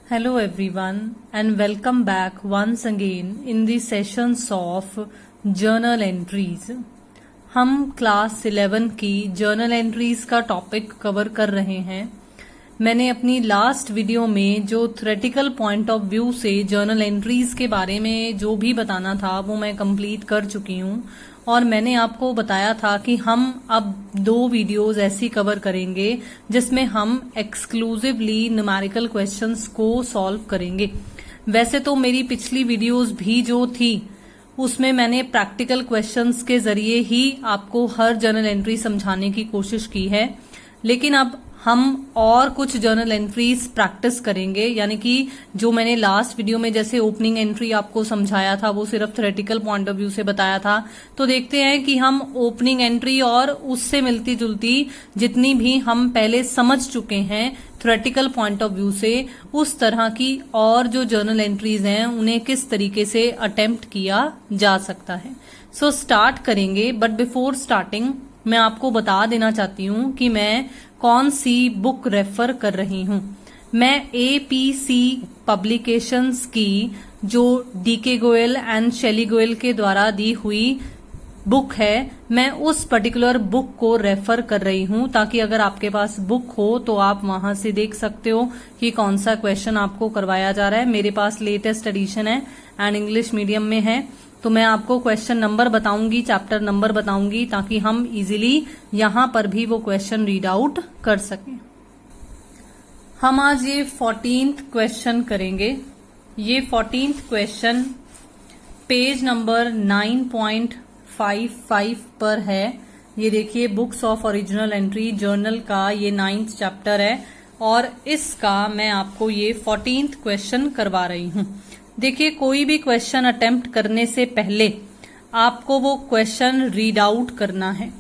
Hello everyone and welcome back once again in the sessions of journal entries. हम class 11 की journal entries का topic cover कर रहे हैं। मैंने अपनी लास्ट वीडियो में जो थ्योरेटिकल पॉइंट ऑफ व्यू से जर्नल एंट्रीज के बारे में जो भी बताना था वो मैं कंप्लीट कर चुकी हूँ और मैंने आपको बताया था कि हम अब 2 वीडियोस ऐसी कवर करेंगे जिसमें हम एक्सक्लूसिवली न्यूमेरिकल क्वेश्चंस को सॉल्व करेंगे। वैसे तो मेरी पिछली वीडियोस भी जो थी उसमें मैंने प्रैक्टिकल क्वेश्चंस के जरिए ही आपको हर जर्नल एंट्री समझाने की कोशिश की है, लेकिन अब हम और कुछ जर्नल एंट्रीज प्रैक्टिस करेंगे। यानी कि जो मैंने लास्ट वीडियो में जैसे ओपनिंग एंट्री आपको समझाया था वो सिर्फ थ्योरेटिकल पॉइंट ऑफ व्यू से बताया था, तो देखते हैं कि हम ओपनिंग एंट्री और उससे मिलती जुलती जितनी भी हम पहले समझ चुके हैं थ्योरेटिकल पॉइंट ऑफ व्यू से, उस तरह की और जो जर्नल एंट्रीज हैं उन्हें किस तरीके से अटेम्प्ट किया जा सकता है। सो स्टार्ट करेंगे, बट बिफोर स्टार्टिंग मैं आपको बता देना चाहती हूँ कि मैं कौन सी बुक रेफर कर रही हूँ। मैं एपीसी पब्लिकेशंस की जो डीके गोयल एंड शेली गोयल के द्वारा दी हुई बुक है, मैं उस पर्टिकुलर बुक को रेफर कर रही हूँ ताकि अगर आपके पास बुक हो तो आप वहां से देख सकते हो कि कौन सा क्वेश्चन आपको करवाया जा रहा है। मेरे पास लेटेस्ट एडिशन है एंड इंग्लिश मीडियम में है, तो मैं आपको क्वेश्चन नंबर बताऊंगी, चैप्टर नंबर बताऊंगी ताकि हम इजीली यहां पर भी वो क्वेश्चन रीड आउट कर सकें। हम आज ये 14th क्वेश्चन करेंगे। ये 14th क्वेश्चन पेज नंबर 9.55 पर है। ये देखिए, books of original entry journal का ये 9th चैप्टर है और इसका मैं आपको ये 14th क्वेश्चन करवा रही हूं। देखिए, कोई भी क्वेश्चन अटेम्प्ट करने से पहले आपको वो क्वेश्चन रीड आउट करना है।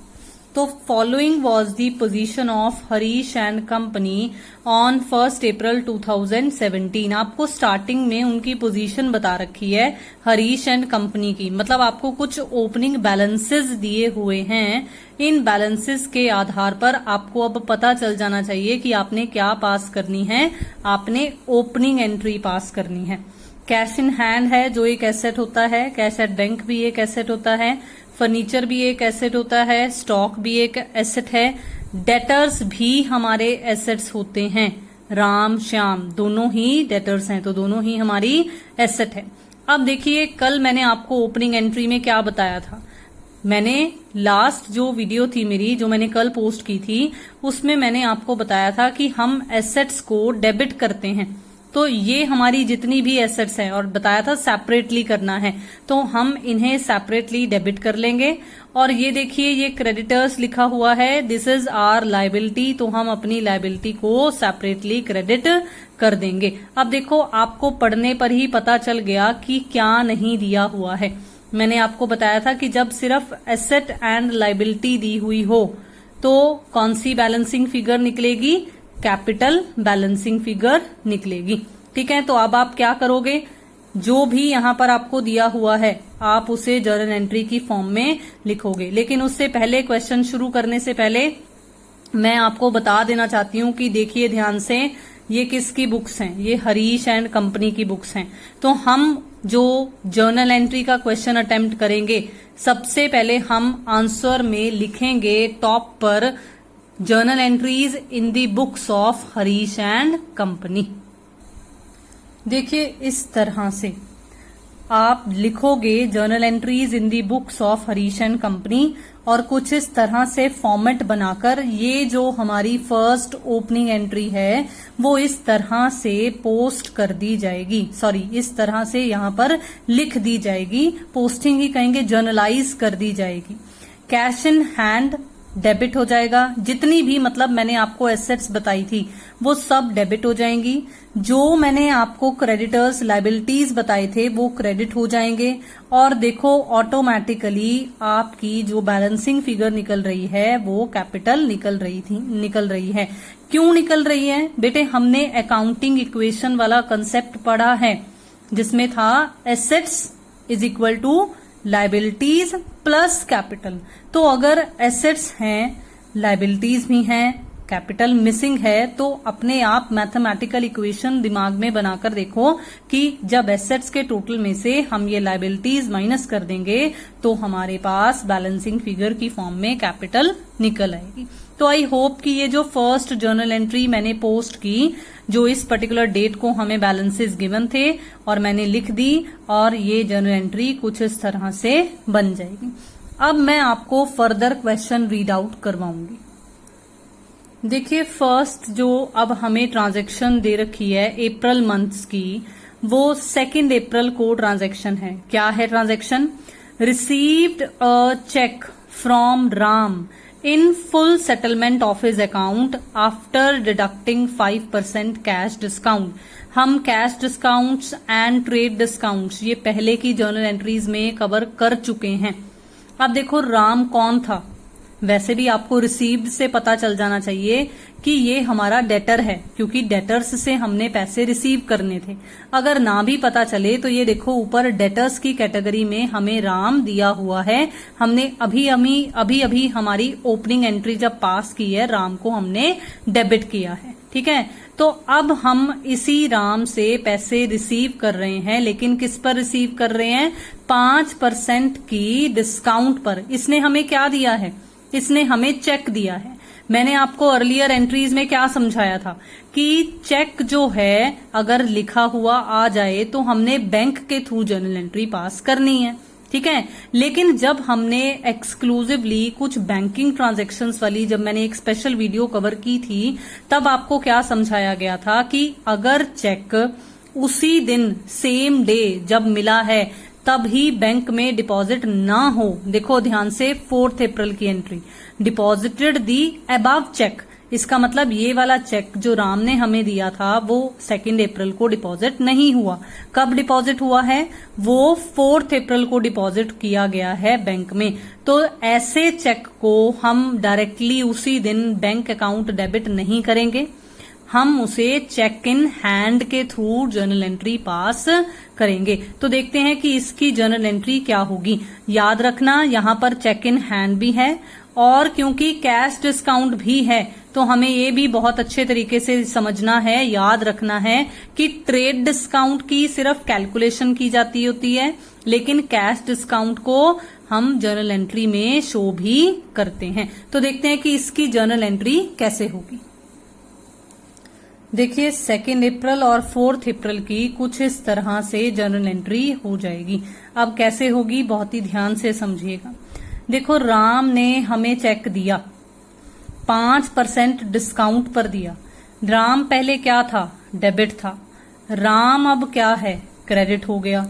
तो following was the position of Harish and company on 1 अप्रैल 2017। आपको स्टार्टिंग में उनकी पोजीशन बता रखी है हरीश एंड कंपनी की, मतलब आपको कुछ ओपनिंग बैलेंसेस दिए हुए हैं। इन बैलेंसेस के आधार पर आपको अब पता चल जाना चाहिए कि आपने क्या पास करनी है। आपने ओपनिंग एंट्री पास करनी है। कैश इन हैंड है जो एक एसेट होता है, कैश एट बैंक भी एक एसेट होता है, फर्नीचर भी एक एसेट होता है, स्टॉक भी एक एसेट है, डेटर्स भी हमारे एसेट्स होते हैं। राम श्याम दोनों ही डेटर्स हैं, तो दोनों ही हमारी एसेट है। अब देखिए, कल मैंने आपको ओपनिंग एंट्री में क्या बताया था। मैंने लास्ट जो वीडियो थी मेरी, जो मैंने कल पोस्ट की थी, उसमें मैंने आपको बताया था कि हम एसेट्स को डेबिट करते हैं। तो ये हमारी जितनी भी एसेट्स हैं, और बताया था सेपरेटली करना है, तो हम इन्हें सेपरेटली डेबिट कर लेंगे। और ये देखिए, ये क्रेडिटर्स लिखा हुआ है, दिस इज आवर लायबिलिटी, तो हम अपनी लायबिलिटी को सेपरेटली क्रेडिट कर देंगे। अब देखो, आपको पढ़ने पर ही पता चल गया कि क्या नहीं दिया हुआ है। मैंने आपको बताया था कि जब सिर्फ एसेट एंड लायबिलिटी दी हुई हो तो कौन सी बैलेंसिंग फिगर निकलेगी, कैपिटल बैलेंसिंग फिगर निकलेगी। ठीक है, तो अब आप क्या करोगे, जो भी यहां पर आपको दिया हुआ है आप उसे जर्नल एंट्री की फॉर्म में लिखोगे। लेकिन उससे पहले, क्वेश्चन शुरू करने से पहले मैं आपको बता देना चाहती हूं कि देखिए ध्यान से, ये किसकी बुक्स हैं, ये हरीश एंड कंपनी की बुक्स हैं। तो हम जो जर्नल एंट्री का क्वेश्चन अटेम्प्ट करेंगे, सबसे पहले हम आंसर में लिखेंगे टॉप पर journal entries in the books of Harish and company. देखिए, इस तरह से आप लिखोगे journal entries in the books of Harish and company, और कुछ इस तरह से फॉर्मेट बनाकर ये जो हमारी फर्स्ट ओपनिंग एंट्री है वो इस तरह से पोस्ट कर दी जाएगी, इस तरह से यहां पर लिख दी जाएगी, पोस्टिंग ही कहेंगे, जर्नलाइज कर दी जाएगी। कैश इन हैंड डेबिट हो जाएगा, जितनी भी मतलब मैंने आपको एसेट्स बताई थी वो सब डेबिट हो जाएंगी। जो मैंने आपको क्रेडिटर्स लायबिलिटीज बताए थे वो क्रेडिट हो जाएंगे। और देखो, ऑटोमेटिकली आपकी जो बैलेंसिंग फिगर निकल रही है वो कैपिटल निकल रही है। क्यों निकल रही है बेटे, हमने अकाउंटिंग इक्वेशन वाला कंसेप्ट पढ़ा है जिसमें था assets is equal to liabilities plus capital. तो अगर एसेट्स हैं, लायबिलिटीज भी हैं, कैपिटल मिसिंग है तो अपने आप मैथमेटिकल इक्वेशन दिमाग में बनाकर देखो कि जब एसेट्स के टोटल में से हम ये लायबिलिटीज माइनस कर देंगे तो हमारे पास बैलेंसिंग फिगर की फॉर्म में कैपिटल निकल आएगी। तो आई होप कि ये जो फर्स्ट जर्नल एंट्री मैंने पोस्ट की, जो इस पर्टिकुलर डेट को हमें बैलेंसेस गिवन थे और मैंने लिख दी, और ये जर्नल एंट्री कुछ इस तरह से बन जाएगी। अब मैं आपको फर्दर क्वेश्चन रीड आउट करवाऊंगी। देखिए फर्स्ट जो अब हमें ट्रांजैक्शन दे रखी है अप्रैल मंथ्स की, वो 2 अप्रैल को ट्रांजैक्शन है। क्या है transaction? Received a cheque from Ram in full settlement of his account after deducting 5% cash discount. हम cash discounts and trade discounts ये पहले की जर्नल एंट्रीज में कवर कर चुके हैं। अब देखो राम कौन था? वैसे भी आपको रिसीव्ड से पता चल जाना चाहिए कि ये हमारा डेटर है, क्योंकि डेटर्स से हमने पैसे रिसीव करने थे। अगर ना भी पता चले तो ये देखो ऊपर डेटर्स की कैटेगरी में हमें राम दिया हुआ है। हमने अभी हमारी ओपनिंग एंट्री जब पास की है, राम को हमने डेबिट किया है। ठीक है, तो अब हम इसी राम से पैसे रिसीव कर रहे हैं, लेकिन किस पर रिसीव कर रहे हैं? 5% की डिस्काउंट पर। इसने हमें क्या दिया है? इसने हमें चेक दिया है। मैंने आपको अर्लियर एंट्रीज में क्या समझाया था कि चेक जो है अगर लिखा हुआ आ जाए तो हमने बैंक के थ्रू जर्नल एंट्री पास करनी है। ठीक है, लेकिन जब हमने एक्सक्लूसिवली कुछ बैंकिंग ट्रांजैक्शंस वाली जब मैंने एक स्पेशल वीडियो कवर की थी, तब आपको क्या समझाया गया था कि अगर चेक उसी दिन सेम डे जब मिला है तब ही बैंक में डिपॉजिट ना हो। देखो ध्यान से 4 अप्रैल की entry, deposited the above cheque. इसका मतलब ये वाला चेक जो राम ने हमें दिया था वो 2 अप्रैल को डिपॉजिट नहीं हुआ। कब डिपॉजिट हुआ है? वो 4 अप्रैल को डिपॉजिट किया गया है बैंक में। तो ऐसे चेक को हम डायरेक्टली उसी दिन बैंक अकाउंट डेबिट नहीं करेंगे, हम उसे चेक इन हैंड के थ्रू जर्नल एंट्री पास करेंगे। तो देखते हैं कि इसकी जर्नल एंट्री क्या होगी। याद रखना यहाँ पर चेक इन हैंड भी है, और क्योंकि कैश डिस्काउंट भी है तो हमें ये भी बहुत अच्छे तरीके से समझना है, याद रखना है कि ट्रेड डिस्काउंट की सिर्फ कैलकुलेशन की जाती होती है, लेकिन कैश डिस्काउंट को हम जर्नल एंट्री में शो भी करते हैं। तो देखते हैं कि इसकी जर्नल एंट्री कैसे होगी। देखिए 2 अप्रैल और 4 अप्रैल की कुछ इस तरह से जर्नल एंट्री हो जाएगी। अब कैसे होगी बहुत ही ध्यान से समझिएगा। देखो राम ने हमें चेक दिया, 5% डिस्काउंट पर दिया। राम पहले क्या था? डेबिट था। राम अब क्या है? क्रेडिट हो गया।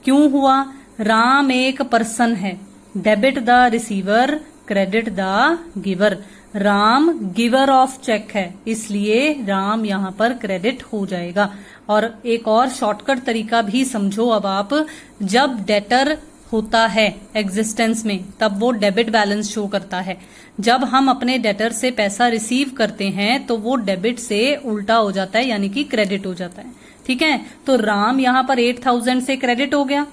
क्यों हुआ? राम एक पर्सन है। Debit the receiver, credit the giver. Ram giver of cheque है, इसलिए राम यहाँ पर क्रेडिट हो जाएगा। और एक और शॉर्टकट तरीका भी समझो अब आप, जब डेटर होता है एग्जिस्टेंस में तब वो डेबिट बैलेंस शो करता है। जब हम अपने डेटर से पैसा रिसीव करते हैं तो वो डेबिट से उल्टा हो जाता है, यानी कि क्रेडिट हो जाता है। ठीक है, तो राम यहाँ पर 8,000 से क्रेडिट हो गया।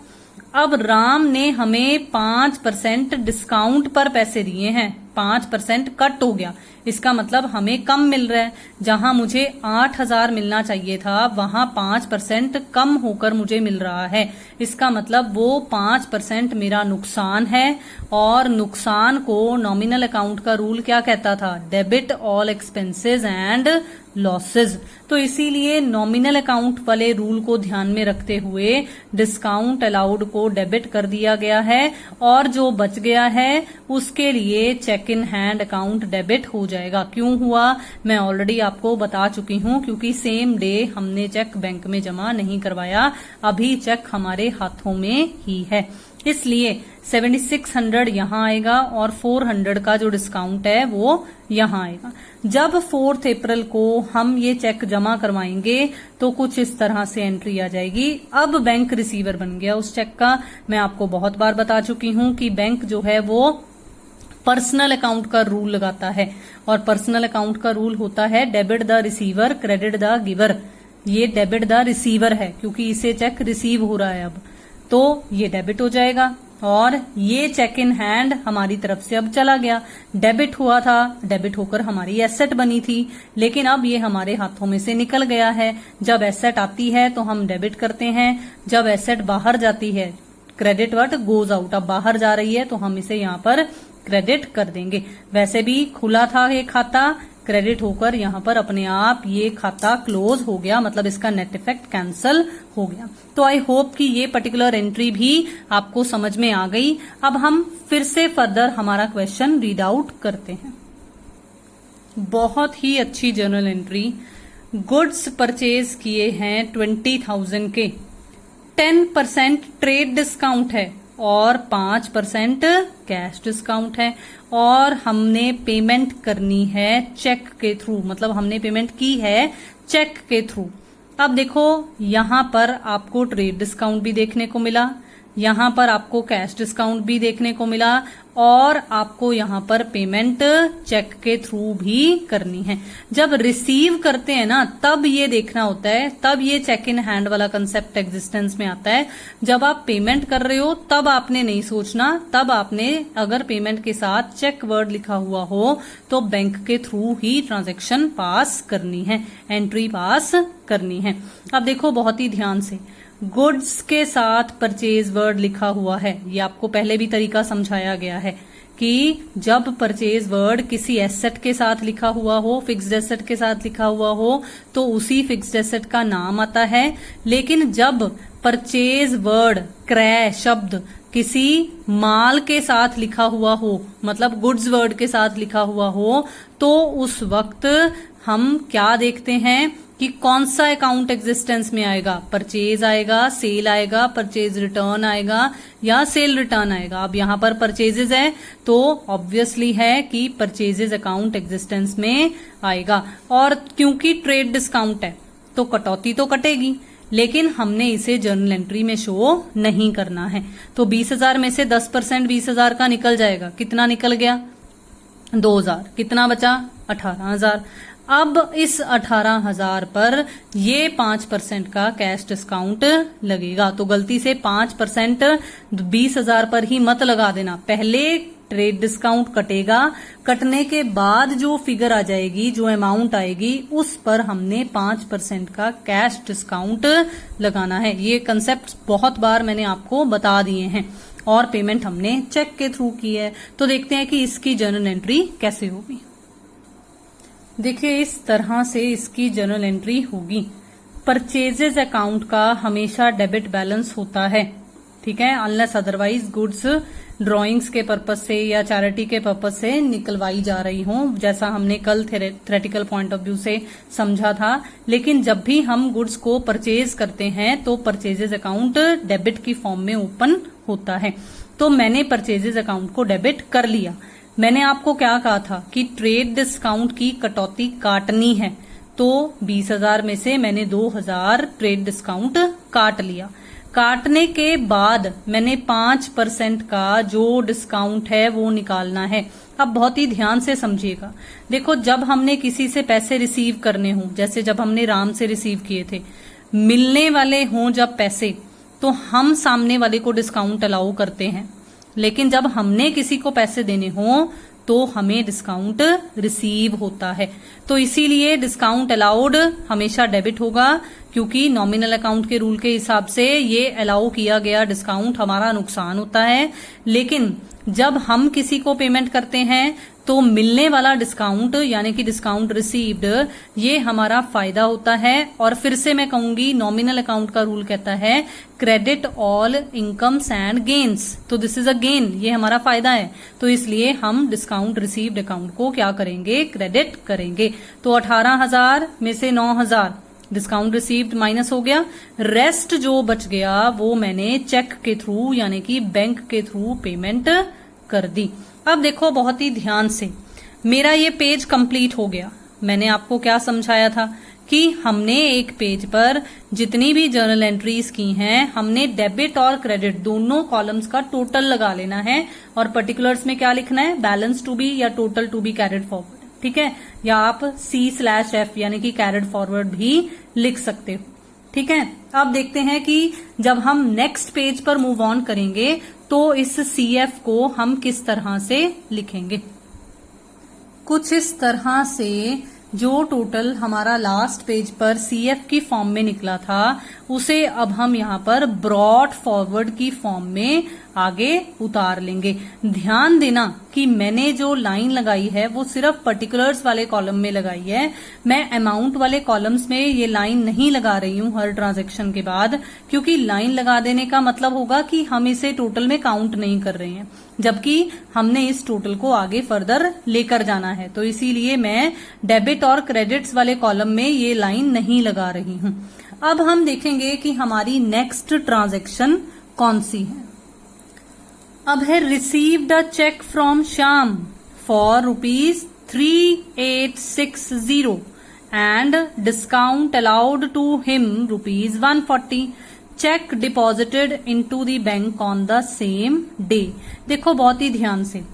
अब राम ने हमें 5% डिस्काउंट पर पैसे दिए हैं, 5% कट हो गया। इसका मतलब हमें कम मिल रहा है। जहां मुझे 8,000 मिलना चाहिए था वहां 5% कम होकर मुझे मिल रहा है। इसका मतलब वो 5% मेरा नुकसान है, और नुकसान को नॉमिनल अकाउंट का रूल क्या कहता था? Debit all expenses and losses. तो इसीलिए नॉमिनल अकाउंट वाले रूल को ध्यान में रखते हुए डिस्काउंट अलाउड को डेबिट कर दिया गया है, और जो बच गया है उसके लिए cheque in hand account debit हो जाएगा। क्यों हुआ मैं ऑलरेडी आपको बता चुकी हूँ, क्योंकि सेम डे हमने चेक बैंक में जमा नहीं करवाया, अभी चेक हमारे हाथों में ही है। इसलिए 7600 यहाँ आएगा और 400 का जो डिस्काउंट है वो यहाँ आएगा। जब 4 अप्रैल को हम ये चेक जमा करवाएंगे तो कुछ इस तरह से एंट्री आ जाएगी। अब बैंक रिसीवर बन गया उस चेक का। मैं आपको बहुत बार बता चुकी हूँ कि बैंक जो है वो पर्सनल अकाउंट का रूल लगाता है, और पर्सनल अकाउंट का रूल होता है debit the receiver, credit the giver. ये डेबिट द रिसीवर है क्योंकि इसे चेक रिसीव हो रहा है अब, तो ये डेबिट हो जाएगा। और ये चेक इन हैंड हमारी तरफ से अब चला गया, डेबिट हुआ था, डेबिट होकर हमारी एसेट बनी थी, लेकिन अब ये हमारे हाथों में से निकल गया है। जब एसेट आती है तो हम डेबिट करते हैं, जब एसेट बाहर जाती है क्रेडिट व्हाट गोज आउट, अब बाहर जा रही है तो हम इसे यहाँ पर क्रेडिट कर देंगे। वैसे भी खुला था ये खाता, क्रेडिट होकर यहाँ पर अपने आप ये खाता क्लोज हो गया, मतलब इसका नेट इफेक्ट कैंसल हो गया। तो आई होप कि ये पर्टिकुलर एंट्री भी आपको समझ में आ गई। अब हम फिर से फर्दर हमारा क्वेश्चन रीड आउट करते हैं। बहुत ही अच्छी जर्नल एंट्री, गुड्स परचेज किए हैं 20,000 के, 10% ट्रेड डिस्काउंट है और 5% कैश डिस्काउंट है, और हमने पेमेंट करनी है चेक के थ्रू, मतलब हमने पेमेंट की है चेक के थ्रू। अब देखो यहां पर आपको ट्रेड डिस्काउंट भी देखने को मिला, यहां पर आपको कैश डिस्काउंट भी देखने को मिला, और आपको यहां पर पेमेंट चेक के थ्रू भी करनी है। जब रिसीव करते हैं ना तब ये देखना होता है, तब ये चेक इन हैंड वाला कंसेप्ट एग्जिस्टेंस में आता है। जब आप पेमेंट कर रहे हो तब आपने नहीं सोचना, तब आपने अगर पेमेंट के साथ चेक वर्ड लिखा हुआ हो तो बैंक के थ्रू ही ट्रांजैक्शन पास करनी है, एंट्री पास करनी है। अब देखो बहुत ही ध्यान से, गुड्स के साथ परचेज वर्ड लिखा हुआ है, ये आपको पहले भी तरीका समझाया गया है कि जब परचेज वर्ड किसी एसेट के साथ लिखा हुआ हो, फिक्स्ड एसेट के साथ लिखा हुआ हो, तो उसी फिक्स्ड एसेट का नाम आता है। लेकिन जब परचेज वर्ड क्रय शब्द किसी माल के साथ लिखा हुआ हो, मतलब गुड्स वर्ड के साथ लिखा हुआ हो, तो उस वक्त हम क्या देखते हैं कि कौन सा अकाउंट एग्जिस्टेंस में आएगा, परचेज आएगा, सेल आएगा, परचेज रिटर्न आएगा या सेल रिटर्न आएगा। अब यहाँ पर परचेजेज है तो ऑब्वियसली है कि परचेजेज अकाउंट एग्जिस्टेंस में आएगा, और क्योंकि ट्रेड डिस्काउंट है तो कटौती तो कटेगी, लेकिन हमने इसे जर्नल एंट्री में शो नहीं करना है। तो 20,000 में से 10% 20,000 का निकल जाएगा, कितना निकल गया 2,000, कितना बचा 18,000। अब इस 18,000 पर ये 5% का कैश डिस्काउंट लगेगा, तो गलती से 5% 20,000 पर ही मत लगा देना, पहले ट्रेड डिस्काउंट कटेगा, कटने के बाद जो फिगर आ जाएगी, जो अमाउंट आएगी, उस पर हमने 5% का कैश डिस्काउंट लगाना है। ये कंसेप्ट बहुत बार मैंने आपको बता दिए हैं, और पेमेंट हमने चेक के थ्रू की है। तो देखते हैं कि इसकी जर्नल एंट्री कैसे होगी। देखिए इस तरह से इसकी जर्नल एंट्री होगी। परचेजेज अकाउंट का हमेशा डेबिट बैलेंस होता है, ठीक है, अनलेस अदरवाइज गुड्स ड्राइंग्स के पर्पज से या चैरिटी के पर्पज से निकलवाई जा रही हो, जैसा हमने कल थ्योरेटिकल पॉइंट ऑफ व्यू से समझा था। लेकिन जब भी हम गुड्स को परचेज करते हैं तो परचेजेज अकाउंट डेबिट की फॉर्म में ओपन होता है। तो मैंने परचेजेज अकाउंट को डेबिट कर लिया। मैंने आपको क्या कहा था कि ट्रेड डिस्काउंट की कटौती काटनी है, तो 20,000 में से मैंने 2,000 ट्रेड डिस्काउंट काट लिया। काटने के बाद मैंने 5% का जो डिस्काउंट है वो निकालना है। अब बहुत ही ध्यान से समझिएगा, देखो जब हमने किसी से पैसे रिसीव करने हों, जैसे जब हमने राम से रिसीव किए थे, मिलने वाले हों जब पैसे, तो हम सामने वाले को डिस्काउंट अलाउ करते हैं, लेकिन जब हमने किसी को पैसे देने हों तो हमें डिस्काउंट रिसीव होता है। तो इसीलिए डिस्काउंट अलाउड हमेशा डेबिट होगा, क्योंकि नॉमिनल अकाउंट के रूल के हिसाब से ये अलाउ किया गया डिस्काउंट हमारा नुकसान होता है। लेकिन जब हम किसी को पेमेंट करते हैं तो मिलने वाला डिस्काउंट यानी कि डिस्काउंट रिसीव्ड, ये हमारा फायदा होता है। और फिर से मैं कहूंगी, नॉमिनल अकाउंट का रूल कहता है credit all incomes and gains, तो दिस इज अ गेन, ये हमारा फायदा है। तो इसलिए हम डिस्काउंट रिसीव्ड अकाउंट को क्या करेंगे, क्रेडिट करेंगे। तो 18,000 में से 9,000 डिस्काउंट रिसीव्ड माइनस हो गया, रेस्ट जो बच गया वो मैंने चेक के थ्रू यानी कि बैंक के थ्रू पेमेंट कर दी। अब देखो बहुत ही ध्यान से, मेरा ये पेज कंप्लीट हो गया। मैंने आपको क्या समझाया था कि हमने एक पेज पर जितनी भी जर्नल एंट्रीज की हैं, हमने डेबिट और क्रेडिट दोनों कॉलम्स का टोटल लगा लेना है, और पर्टिकुलर्स में क्या लिखना है, बैलेंस टू बी या total to be carried forward, ठीक है, या आप C/F यानी कि कैरिड फॉरवर्ड भी लिख सकते हो, ठीक है। अब देखते हैं कि जब हम नेक्स्ट पेज पर मूव ऑन करेंगे तो इस CF को हम किस तरह से लिखेंगे? कुछ इस तरह से जो टोटल हमारा लास्ट पेज पर CF की फॉर्म में निकला था उसे अब हम यहाँ पर ब्रॉड फॉरवर्ड की फॉर्म में आगे उतार लेंगे। ध्यान देना कि मैंने जो लाइन लगाई है वो सिर्फ पर्टिकुलर्स वाले कॉलम में लगाई है। मैं अमाउंट वाले कॉलम्स में ये लाइन नहीं लगा रही हूं हर ट्रांजैक्शन के बाद, क्योंकि लाइन लगा देने का मतलब होगा कि हम इसे टोटल में काउंट नहीं कर रहे हैं, जबकि हमने इस टोटल को आगे फर्दर लेकर जाना है। तो इसीलिए मैं डेबिट और क्रेडिट्स वाले कॉलम में ये लाइन नहीं लगा रही हूं। अब हम देखेंगे कि हमारी नेक्स्ट ट्रांजैक्शन कौन सी है। अब है received a cheque from Shyam for ₹3860 and discount allowed to him ₹140। Cheque deposited into the bank on the same day. देखो बहुत ही ध्यान से,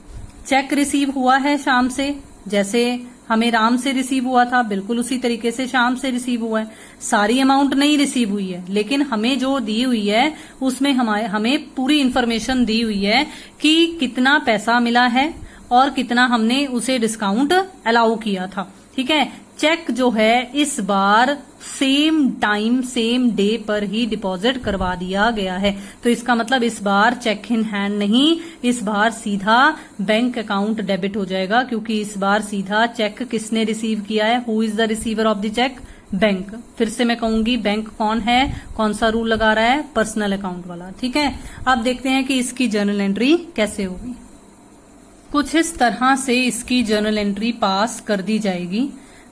चेक रिसीव हुआ है शाम से, जैसे हमें राम से रिसीव हुआ था बिल्कुल उसी तरीके से शाम से रिसीव हुआ है। सारी अमाउंट नहीं रिसीव हुई है, लेकिन हमें जो दी हुई है उसमें हमें पूरी इंफॉर्मेशन दी हुई है कि कितना पैसा मिला है और कितना हमने उसे डिस्काउंट अलाउ किया था। ठीक है, चेक जो है इस बार सेम टाइम सेम डे पर ही डिपॉजिट करवा दिया गया है। तो इसका मतलब इस बार चेक इन हैंड नहीं, इस बार सीधा बैंक अकाउंट डेबिट हो जाएगा, क्योंकि इस बार सीधा चेक किसने रिसीव किया है? Who is the receiver of the cheque? Bank. फिर से मैं कहूंगी बैंक कौन है, कौन सा रूल लगा रहा है? पर्सनल अकाउंट वाला। ठीक है, अब देखते हैं कि इसकी जर्नल एंट्री कैसे होगी। कुछ इस तरह से इसकी जर्नल एंट्री पास कर दी जाएगी।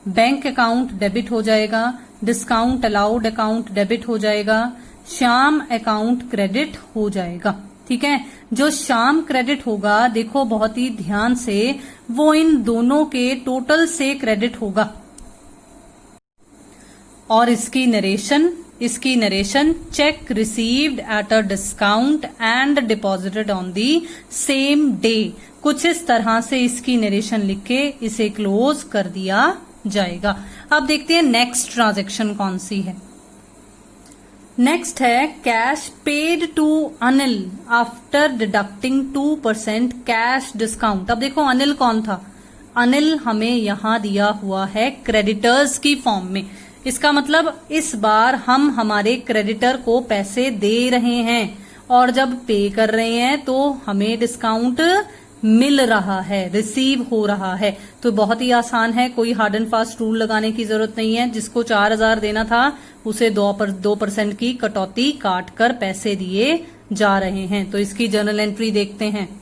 बैंक अकाउंट डेबिट हो जाएगा, डिस्काउंट अलाउड अकाउंट डेबिट हो जाएगा, श्याम अकाउंट क्रेडिट हो जाएगा। ठीक है, जो श्याम क्रेडिट होगा देखो बहुत ही ध्यान से, वो इन दोनों के टोटल से क्रेडिट होगा। और इसकी narration check received at a discount and deposited on the same day. कुछ इस तरह से इसकी नरेशन लिख के इसे क्लोज कर दिया जाएगा। अब देखते हैं नेक्स्ट ट्रांजैक्शन कौन सी है। नेक्स्ट है cash paid to Anil after deducting 2% cash discount. अब देखो अनिल कौन था? अनिल हमें यहां दिया हुआ है क्रेडिटर्स की फॉर्म में। इसका मतलब इस बार हम हमारे क्रेडिटर को पैसे दे रहे हैं और जब पे कर रहे हैं तो हमें डिस्काउंट मिल रहा है, रिसीव हो रहा है। तो बहुत ही आसान है, कोई हार्ड एंड फास्ट रूल लगाने की जरूरत नहीं है। जिसको 4000 देना था उसे 2% की कटौती काट कर पैसे दिए जा रहे हैं। तो इसकी जर्नल एंट्री देखते हैं।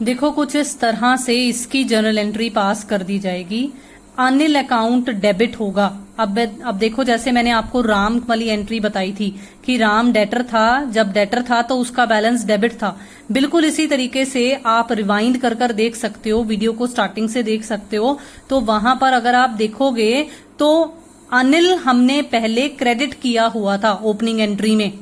देखो कुछ इस तरह से इसकी जर्नल एंट्री पास कर दी जाएगी। अनिल अकाउंट डेबिट होगा। अब देखो जैसे मैंने आपको राम वाली एंट्री बताई थी कि राम डेटर था, जब डेटर था तो उसका बैलेंस डेबिट था। बिल्कुल इसी तरीके से आप रिवाइंड कर देख सकते हो, वीडियो को स्टार्टिंग से देख सकते हो। तो वहां पर अगर आप देखोगे तो अनिल हमने पहले क्रेडिट किया हुआ था ओपनिंग एंट्री में,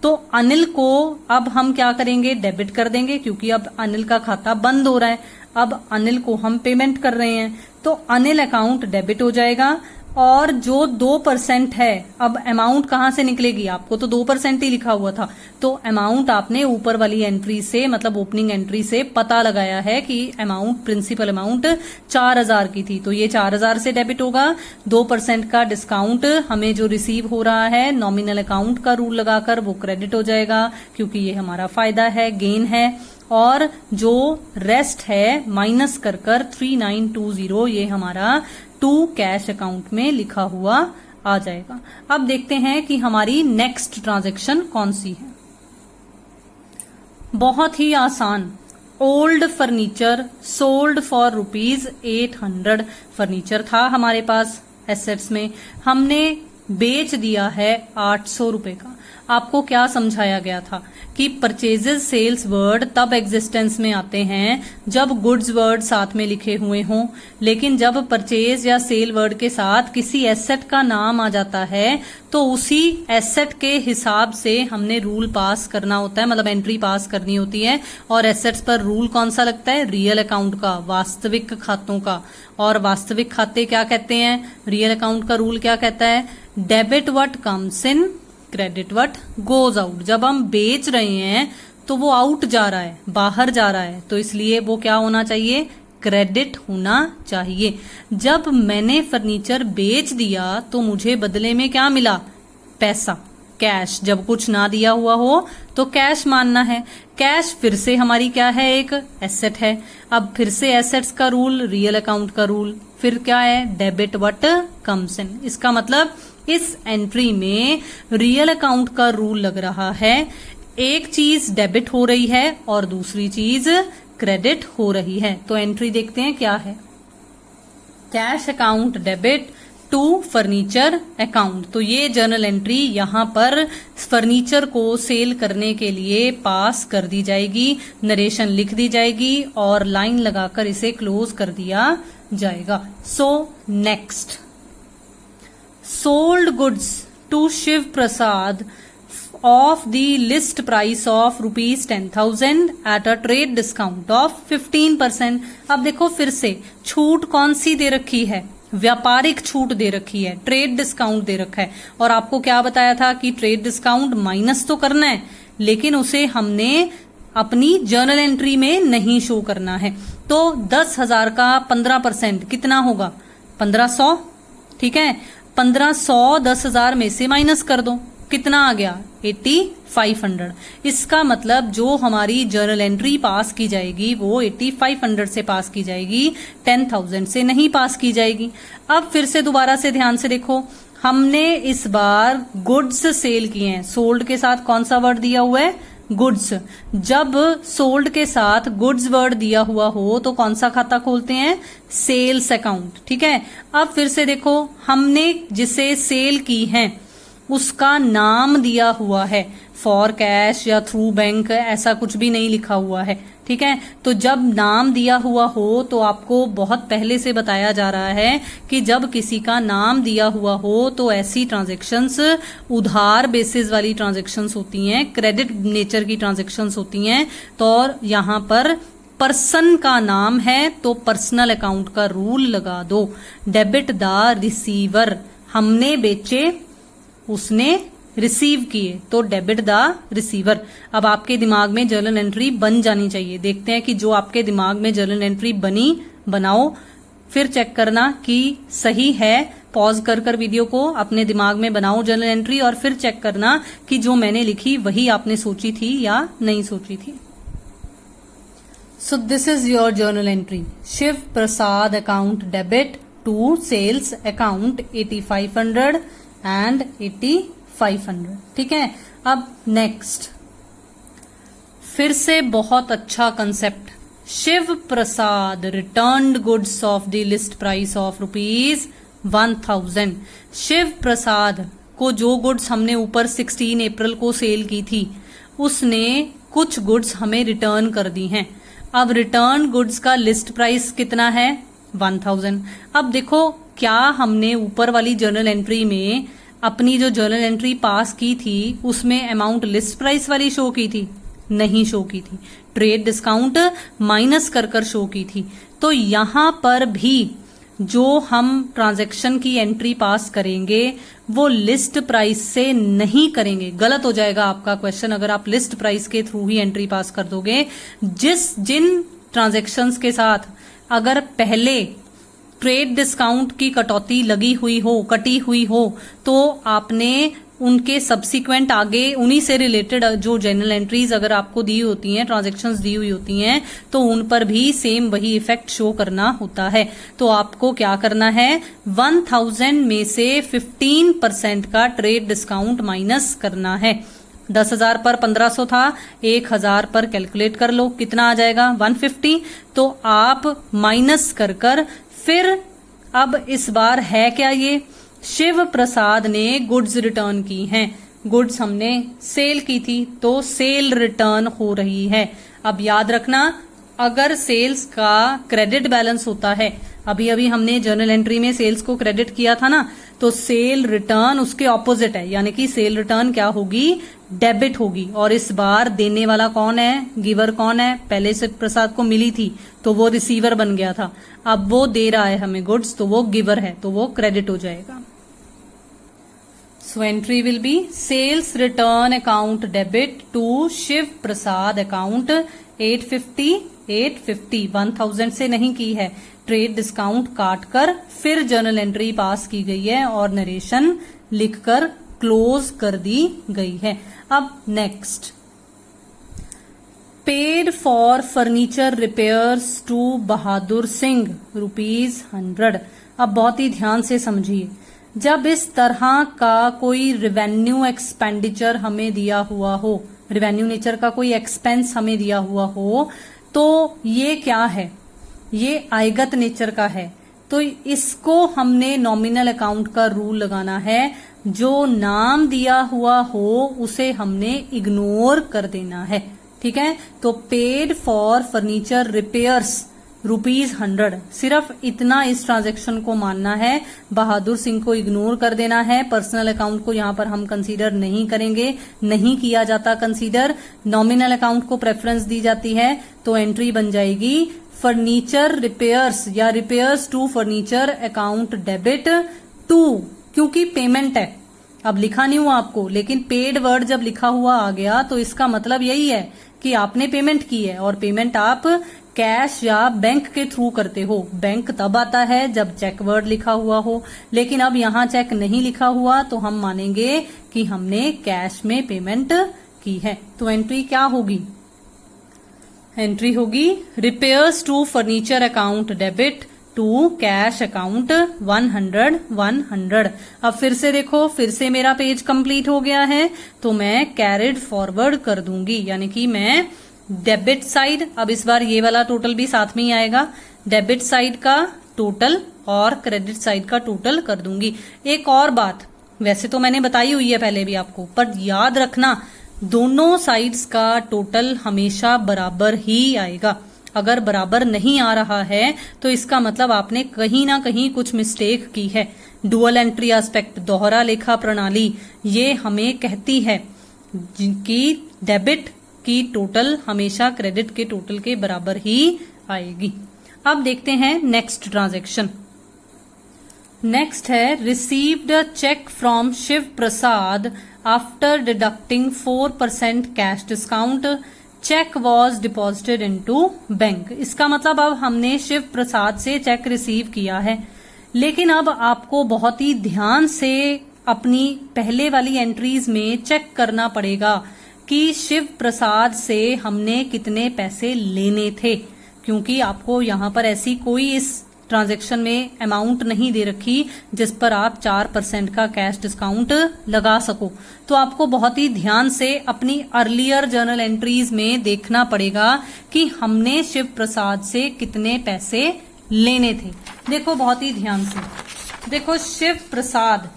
तो अनिल को अब हम क्या करेंगे? डेबिट कर देंगे, क्योंकि अब अनिल का खाता बंद हो रहा है। अब अनिल को हम पेमेंट कर रहे हैं तो अनिल अकाउंट डेबिट हो जाएगा। और जो 2% है, अब अमाउंट कहां से निकलेगी? आपको तो 2% ही लिखा हुआ था, तो अमाउंट आपने ऊपर वाली एंट्री से मतलब ओपनिंग एंट्री से पता लगाया है कि अमाउंट प्रिंसिपल अमाउंट 4000 की थी, तो ये 4000 से डेबिट होगा। 2% का डिस्काउंट हमें जो रिसीव हो रहा है नॉमिनल अकाउंट का रूल लगाकर वो क्रेडिट हो जाएगा, क्योंकि ये हमारा फायदा है, गेन है। और जो रेस्ट है माइनस कर 3920 ये हमारा टू कैश अकाउंट में लिखा हुआ आ जाएगा। अब देखते हैं कि हमारी नेक्स्ट ट्रांजैक्शन कौन सी है। बहुत ही आसान, old furniture sold for ₹800। Furniture था हमारे पास एसेट्स में, हमने बेच दिया है 800 रुपए का। आपको क्या समझाया गया था कि परचेजेस सेल्स वर्ड तब एग्जिस्टेंस में आते हैं जब गुड्स वर्ड साथ में लिखे हुए हों, लेकिन जब परचेज या सेल वर्ड के साथ किसी एसेट का नाम आ जाता है तो उसी एसेट के हिसाब से हमने रूल पास करना होता है, मतलब एंट्री पास करनी होती है। और एसेट्स पर रूल कौन सा लगता है? रियल अकाउंट का, वास्तविक खातों का। और वास्तविक खाते क्या कहते हैं? रियल अकाउंट का रूल क्या कहता है? Debit what comes in, credit what goes out. जब हम बेच रहे हैं तो वो आउट जा रहा है, बाहर जा रहा है, तो इसलिए वो क्या होना चाहिए, क्रेडिट होना चाहिए। जब मैंने फर्नीचर बेच दिया तो मुझे बदले में क्या मिला, पैसा, कैश। जब कुछ ना दिया हुआ हो तो कैश मानना है। कैश फिर से हमारी क्या है, एक एसेट है। अब फिर से एसेट्स का रूल, रियल अकाउंट का रूल, फिर क्या है, डेबिट व्हाट कम्स इन। इसका मतलब इस एंट्री में रियल अकाउंट का रूल लग रहा है। एक चीज डेबिट हो रही है और दूसरी चीज क्रेडिट हो रही है। तो एंट्री देखते हैं क्या है, cash account debit to furniture account. तो ये जर्नल एंट्री यहां पर फर्नीचर को सेल करने के लिए पास कर दी जाएगी, नरेशन लिख दी जाएगी और लाइन लगाकर इसे क्लोज कर दिया जाएगा। So next, sold goods to Shiv Prasad of the list price of ₹10,000 at a trade discount of 15%। अब देखो फिर से छूट कौन सी दे रखी है, व्यापारिक छूट दे रखी है, ट्रेड डिस्काउंट दे रखा है। और आपको क्या बताया था कि ट्रेड डिस्काउंट माइनस तो करना है, लेकिन उसे हमने अपनी जर्नल एंट्री में नहीं शो करना है। तो 10,000 का 15% कितना होगा, 1500। ठीक है, 1500 10,000 में से माइनस कर दो, कितना आ गया, 8500। इसका मतलब जो हमारी जर्नल एंट्री पास की जाएगी वो 8500 से पास की जाएगी, 10,000 से नहीं पास की जाएगी। अब फिर से दोबारा से ध्यान से देखो, हमने इस बार गुड्स सेल किए हैं। सोल्ड के साथ कौन सा वर्ड दिया हुआ है, गुड्स। जब सोल्ड के साथ गुड्स वर्ड दिया हुआ हो तो कौन सा खाता खोलते हैं, सेल्स अकाउंट। ठीक है, अब फिर से देखो, हमने जिसे सेल की है उसका नाम दिया हुआ है, फॉर कैश या थ्रू बैंक, ऐसा कुछ भी नहीं लिखा हुआ है। ठीक है, तो जब नाम दिया हुआ हो तो आपको बहुत पहले से बताया जा रहा है कि जब किसी का नाम दिया हुआ हो तो ऐसी ट्रांजैक्शंस उधार बेसिस वाली ट्रांजैक्शंस होती हैं, क्रेडिट नेचर की ट्रांजैक्शंस होती हैं। तो और यहां पर पर्सन का नाम है तो पर्सनल अकाउंट का रूल लगा दो। डेबिट द रिसीवर, हमने बेचे, उसने रिसीव किए, तो डेबिट द रिसीवर। अब आपके दिमाग में जर्नल एंट्री बन जानी चाहिए। देखते हैं कि जो आपके दिमाग में जर्नल एंट्री बनी, बनाओ, फिर चेक करना कि सही है। पॉज कर कर वीडियो को अपने दिमाग में बनाओ जर्नल एंट्री और फिर चेक करना कि जो मैंने लिखी वही आपने सोची थी या नहीं सोची थी। So this is your journal entry, Shiv Prasad account debit to sales account 8500 and 8500। ठीक है, अब नेक्स्ट, फिर से बहुत अच्छा concept, Shiv Prasad returned goods of the list price of ₹1000। Shiv Prasad को जो गुड्स हमने ऊपर 16 अप्रैल को सेल की थी उसने कुछ गुड्स हमें रिटर्न कर दी हैं। अब रिटर्न गुड्स का लिस्ट प्राइस कितना है, 1000। अब देखो, क्या हमने ऊपर वाली जर्नल एंट्री में अपनी जो जर्नल एंट्री पास की थी उसमें अमाउंट लिस्ट प्राइस वाली शो की थी, नहीं शो की थी, ट्रेड डिस्काउंट माइनस कर कर शो की थी। तो यहां पर भी जो हम ट्रांजैक्शन की एंट्री पास करेंगे वो लिस्ट प्राइस से नहीं करेंगे। गलत हो जाएगा आपका क्वेश्चन अगर आप लिस्ट प्राइस के थ्रू ही एंट्री पास कर दोगे। जिन ट्रांजैक्शंस के साथ अगर पहले ट्रेड डिस्काउंट की कटौती लगी हुई हो, कटी हुई हो, तो आपने उनके सब्सिक्वेंट आगे उन्हीं से रिलेटेड जो जर्नल एंट्रीज अगर आपको दी होती हैं, ट्रांजैक्शंस दी हुई होती हैं, तो उन पर भी सेम वही इफेक्ट शो करना होता है। तो आपको क्या करना है, 1000 में से 15% का ट्रेड डिस्काउंट माइनस करना है। 10,000 पर 1500 था, 1000 पर कैलकुलेट कर लो, कितना आ जाएगा, 150। तो आप माइनस कर कर फिर अब इस बार है क्या, ये शिव प्रसाद ने गुड्स रिटर्न की हैं। गुड्स हमने सेल की थी तो सेल रिटर्न हो रही है। अब याद रखना, अगर सेल्स का क्रेडिट बैलेंस होता है, अभी अभी हमने जर्नल एंट्री में सेल्स को क्रेडिट किया था ना, तो सेल रिटर्न उसके ऑपोजिट है, यानी कि सेल रिटर्न क्या होगी, डेबिट होगी। और इस बार देने वाला कौन है, गिवर कौन है, पहले से प्रसाद को मिली थी तो वो रिसीवर बन गया था, अब वो दे रहा है हमें गुड्स तो वो गिवर है, तो वो क्रेडिट हो जाएगा। So entry will be sales return account debit to Shiv Prasad account 850 1000 से नहीं की है, ट्रेड डिस्काउंट काट कर फिर जर्नल एंट्री पास की गई है और नरेशन लिखकर क्लोज कर दी गई है। अब next, paid for furniture repairs to Bahadur Singh ₹100। अब बहुत ही ध्यान से समझिए, जब इस तरह का कोई रेवेन्यू एक्सपेंडिचर हमें दिया हुआ हो, रेवेन्यू नेचर का कोई एक्सपेंस हमें दिया हुआ हो, तो ये क्या है, ये आयगत नेचर का है, तो इसको हमने नॉमिनल अकाउंट का रूल लगाना है। जो नाम दिया हुआ हो उसे हमने इग्नोर कर देना है, ठीक है। तो पेड फॉर फर्नीचर रिपेयर्स ₹100, सिर्फ इतना इस ट्रांजैक्शन को मानना है, बहादुर सिंह को इग्नोर कर देना है। पर्सनल अकाउंट को यहां पर हम कंसीडर नहीं करेंगे, नहीं किया जाता कंसीडर, नॉमिनल अकाउंट को प्रेफरेंस दी जाती है। तो एंट्री बन जाएगी फर्नीचर रिपेयर्स या repairs to furniture account debit to, क्योंकि पेमेंट है, अब लिखा नहीं हुआ आपको, लेकिन पेड वर्ड जब लिखा हुआ आ गया तो इसका मतलब यही है कि आपने पेमेंट की है, और पेमेंट आप कैश या बैंक के थ्रू करते हो। बैंक तब आता है जब चेक वर्ड लिखा हुआ हो, लेकिन अब यहाँ चेक नहीं लिखा हुआ तो हम मानेंगे कि हमने कैश में पेमेंट की है। तो एंट्री क्या होगी, एंट्री होगी repairs to furniture account debit to cash account 100। अब फिर से देखो, फिर से मेरा पेज कंप्लीट हो गया है, तो मैं कैरिड फॉरवर्ड कर दूंगी, यानी कि मैं डेबिट साइड, अब इस बार ये वाला टोटल भी साथ में ही आएगा, डेबिट साइड का टोटल और क्रेडिट साइड का टोटल कर दूंगी। एक और बात, वैसे तो मैंने बताई हुई है पहले भी आपको, पर याद रखना दोनों साइड्स का टोटल हमेशा बराबर ही आएगा। अगर बराबर नहीं आ रहा है तो इसका मतलब आपने कहीं ना कहीं कुछ मिस्टेक की है। डुअल एंट्री एस्पेक्ट, दोहरा लेखा प्रणाली, ये हमें कहती है कि डेबिट की टोटल हमेशा क्रेडिट के टोटल के बराबर ही आएगी। अब देखते हैं नेक्स्ट ट्रांजैक्शन। नेक्स्ट है received a cheque from Shiv Prasad after deducting 4% cash discount, cheque was deposited into bank. इसका मतलब अब हमने शिव प्रसाद से चेक रिसीव किया है, लेकिन अब आपको बहुत ही ध्यान से अपनी पहले वाली एंट्रीज में चेक करना पड़ेगा कि शिव प्रसाद से हमने कितने पैसे लेने थे, क्योंकि आपको यहाँ पर ऐसी कोई इस ट्रांजैक्शन में अमाउंट नहीं दे रखी जिस पर आप 4% का कैश डिस्काउंट लगा सको। तो आपको बहुत ही ध्यान से अपनी अर्लियर जर्नल एंट्रीज में देखना पड़ेगा कि हमने शिव प्रसाद से कितने पैसे लेने थे। देखो बहुत ही ध्यान से देखो, शिव प्रसाद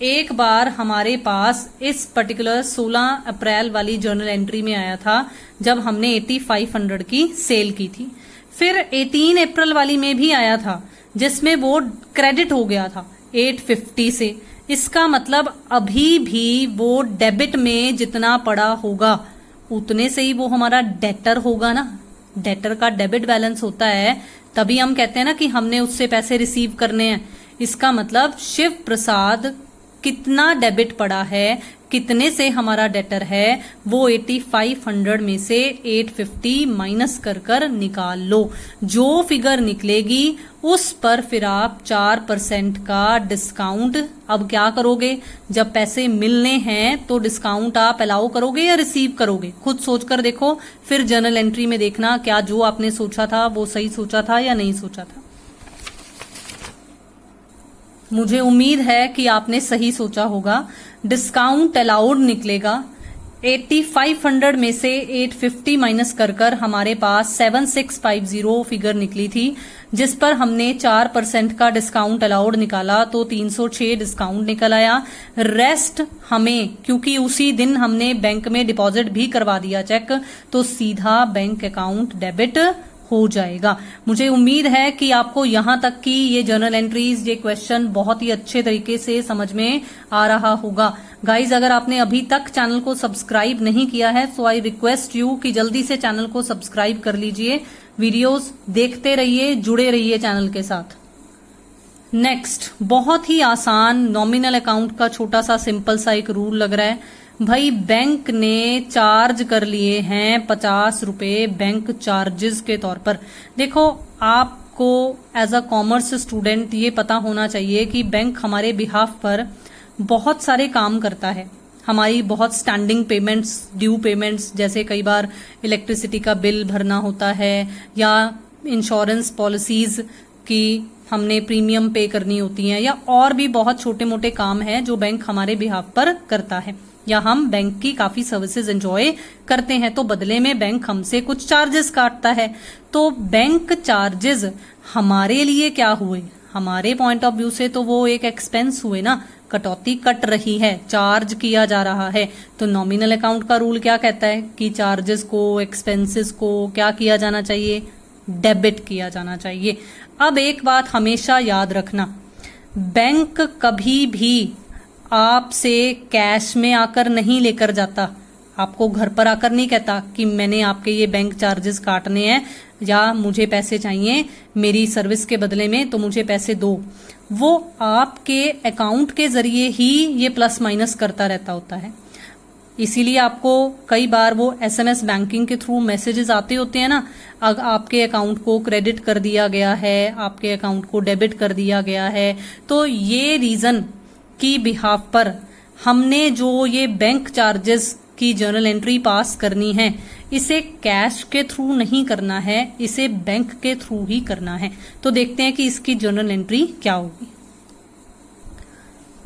एक बार हमारे पास इस पर्टिकुलर 16 अप्रैल वाली जर्नल एंट्री में आया था जब हमने 8500 की सेल की थी। फिर 18 अप्रैल वाली में भी आया था जिसमें वो क्रेडिट हो गया था 850 से। इसका मतलब अभी भी वो डेबिट में जितना पड़ा होगा उतने से ही वो हमारा डेटर होगा ना। डेटर का डेबिट बैलेंस होता है, तभी हम कहते हैं ना कि हमने उससे पैसे रिसीव करने हैं। इसका मतलब शिव प्रसाद कितना डेबिट पड़ा है, कितने से हमारा डेटर है, वो 8500 में से 850 माइनस कर निकाल लो। जो फिगर निकलेगी उस पर फिर आप 4% का डिस्काउंट, अब क्या करोगे, जब पैसे मिलने हैं तो डिस्काउंट आप अलाउ करोगे या रिसीव करोगे, खुद सोचकर देखो। फिर जर्नल एंट्री में देखना क्या जो आपने सोचा था वो सही सोचा था या नहीं सोचा था। मुझे उम्मीद है कि आपने सही सोचा होगा। डिस्काउंट अलाउड निकलेगा, 8500 में से 850 माइनस कर हमारे पास 7650 फिगर निकली थी, जिस पर हमने 4% का डिस्काउंट अलाउड निकाला तो 306 डिस्काउंट निकल आया। रेस्ट हमें, क्योंकि उसी दिन हमने बैंक में डिपॉजिट भी करवा दिया चेक, तो सीधा बैंक अकाउंट डेबिट हो जाएगा। मुझे उम्मीद है कि आपको यहां तक की ये जर्नल एंट्रीज, ये क्वेश्चन बहुत ही अच्छे तरीके से समझ में आ रहा होगा। गाइज, अगर आपने अभी तक चैनल को सब्सक्राइब नहीं किया है तो आई रिक्वेस्ट यू कि जल्दी से चैनल को सब्सक्राइब कर लीजिए, वीडियोस देखते रहिए, जुड़े रहिए चैनल के साथ। नेक्स्ट, बहुत ही आसान नॉमिनल अकाउंट का छोटा सा सिंपल सा एक रूल लग रहा है भाई। बैंक ने चार्ज कर लिए हैं 50 रुपए बैंक चार्जेस के तौर पर। देखो, आपको एज अ कॉमर्स स्टूडेंट ये पता होना चाहिए कि बैंक हमारे बिहाफ पर बहुत सारे काम करता है। हमारी बहुत स्टैंडिंग पेमेंट्स, ड्यू पेमेंट्स, जैसे कई बार इलेक्ट्रिसिटी का बिल भरना होता है या इंश्योरेंस पॉलिसीज की हमने प्रीमियम पे करनी होती हैं, या और भी बहुत छोटे मोटे काम हैं जो बैंक हमारे बिहाफ पर करता है, या हम बैंक की काफी सर्विसेज एंजॉय करते हैं, तो बदले में बैंक हमसे कुछ चार्जेस काटता है। तो बैंक चार्जेस हमारे लिए क्या हुए? हमारे पॉइंट ऑफ व्यू से तो वो एक एक्सपेंस हुए ना, कटौती कट रही है, चार्ज किया जा रहा है। तो नॉमिनल अकाउंट का रूल क्या कहता है कि चार्जेस को, एक्सपेंसेस को क्या किया जाना चाहिए? डेबिट किया जाना चाहिए। अब एक बात हमेशा याद रखना, बैंक कभी भी आपसे कैश में आकर नहीं लेकर जाता, आपको घर पर आकर नहीं कहता कि मैंने आपके ये बैंक चार्जेस काटने हैं या मुझे पैसे चाहिए मेरी सर्विस के बदले में, तो मुझे पैसे दो। वो आपके अकाउंट के जरिए ही ये प्लस माइनस करता रहता होता है। इसीलिए आपको कई बार वो एसएमएस बैंकिंग के थ्रू मैसेजेस आते होते हैं ना, आपके अकाउंट को क्रेडिट कर दिया गया है, आपके अकाउंट को डेबिट कर दिया गया है। तो ये रीजन की बिहाफ पर हमने जो ये बैंक चार्जेस की जर्नल एंट्री पास करनी है, इसे कैश के थ्रू नहीं करना है, इसे बैंक के थ्रू ही करना है। तो देखते हैं कि इसकी जर्नल एंट्री क्या होगी।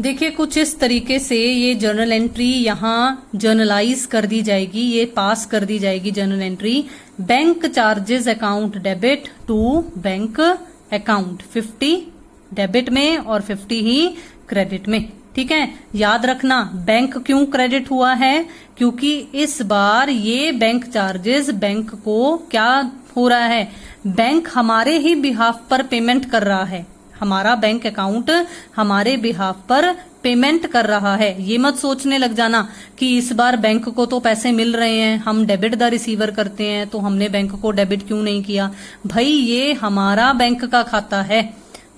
देखिए, कुछ इस तरीके से ये जर्नल एंट्री यहाँ जर्नलाइज कर दी जाएगी, ये पास कर दी जाएगी journal entry. Bank charges account debit to bank account, 50 debit में और 50 ही क्रेडिट में। ठीक है, याद रखना बैंक क्यों क्रेडिट हुआ है, क्योंकि इस बार ये बैंक चार्जेस बैंक को क्या हो रहा है, बैंक हमारे ही बिहाफ पर पेमेंट कर रहा है। हमारा बैंक अकाउंट हमारे बिहाफ पर पेमेंट कर रहा है। ये मत सोचने लग जाना कि इस बार बैंक को तो पैसे मिल रहे हैं, हम डेबिट द रिसीवर करते हैं तो हमने बैंक को डेबिट क्यों नहीं किया। भाई, ये हमारा बैंक का खाता है,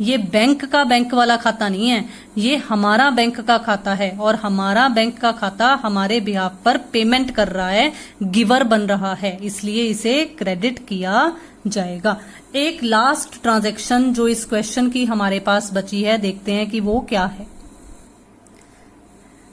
ये बैंक का बैंक वाला खाता नहीं है, ये हमारा बैंक का खाता है और हमारा बैंक का खाता हमारे बिहाफ पर पेमेंट कर रहा है, गिवर बन रहा है, इसलिए इसे क्रेडिट किया जाएगा। एक लास्ट ट्रांजैक्शन जो इस क्वेश्चन की हमारे पास बची है, देखते हैं कि वो क्या है।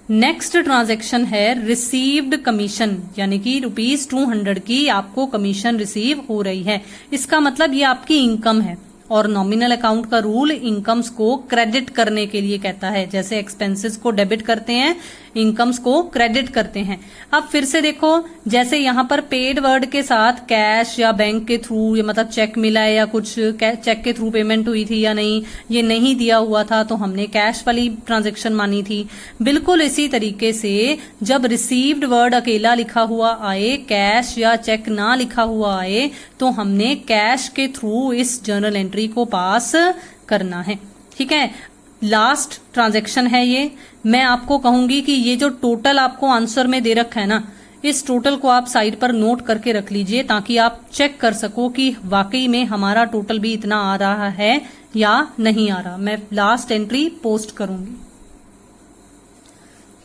नेक्स्ट ट्रांजैक्शन है रिसीव्ड कमीशन, यानी कि ₹200 की आपको कमीशन रिसीव हो रही है। इसका मतलब ये आपकी इनकम है और नॉमिनल अकाउंट का रूल इनकम्स को क्रेडिट करने के लिए कहता है। जैसे एक्सपेंसेस को डेबिट करते हैं, इनकम्स को क्रेडिट करते हैं। अब फिर से देखो, जैसे यहाँ पर पेड वर्ड के साथ कैश या बैंक के थ्रू, मतलब चेक मिला है या कुछ चेक के थ्रू पेमेंट हुई थी या नहीं, ये नहीं दिया हुआ था तो हमने कैश वाली ट्रांजेक्शन मानी थी। बिल्कुल इसी तरीके से जब रिसीव्ड वर्ड अकेला लिखा हुआ आए, कैश या चेक ना लिखा हुआ आए, तो हमने कैश के थ्रू इस जर्नल एंट्री को पास करना है। ठीक है, लास्ट ट्रांजैक्शन है ये। मैं आपको कहूंगी कि ये जो टोटल आपको आंसर में दे रखा है ना, इस टोटल को आप साइड पर नोट करके रख लीजिए ताकि आप चेक कर सको कि वाकई में हमारा टोटल भी इतना आ रहा है या नहीं आ रहा। मैं लास्ट एंट्री पोस्ट करूंगी,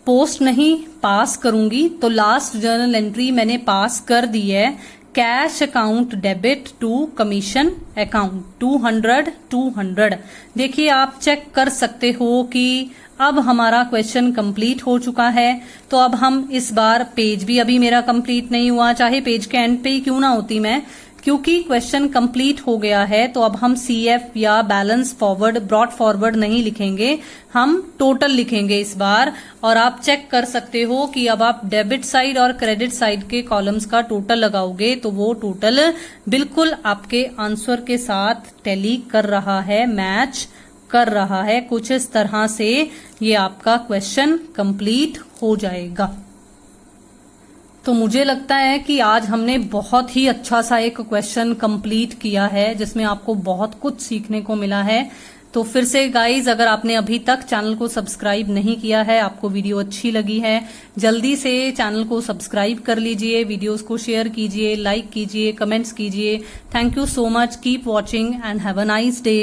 पोस्ट नहीं पास करूंगी। तो लास्ट जर्नल एंट्री मैंने पास कर दी है, cash account debit to commission account 200। देखिए, आप चेक कर सकते हो कि अब हमारा क्वेश्चन कंप्लीट हो चुका है। तो अब हम इस बार, पेज भी अभी मेरा कंप्लीट नहीं हुआ, चाहे पेज के एंड पे ही क्यों ना होती मैं, क्योंकि क्वेश्चन कंप्लीट हो गया है तो अब हम सीएफ या बैलेंस फॉरवर्ड, ब्रॉड फॉरवर्ड नहीं लिखेंगे, हम टोटल लिखेंगे इस बार। और आप चेक कर सकते हो कि अब आप डेबिट साइड और क्रेडिट साइड के कॉलम्स का टोटल लगाओगे तो वो टोटल बिल्कुल आपके आंसर के साथ टैली कर रहा है, मैच कर रहा है। कुछ इस तरह से ये आपका क्वेश्चन कंप्लीट हो जाएगा। तो मुझे लगता है कि आज हमने बहुत ही अच्छा सा एक क्वेश्चन कंप्लीट किया है जिसमें आपको बहुत कुछ सीखने को मिला है। तो फिर से गाइज, अगर आपने अभी तक चैनल को सब्सक्राइब नहीं किया है, आपको वीडियो अच्छी लगी है, जल्दी से चैनल को सब्सक्राइब कर लीजिए, वीडियोस को शेयर कीजिए, लाइक कीजिए, कमेंट्स कीजिए। Thank you so much, keep watching and have a nice day.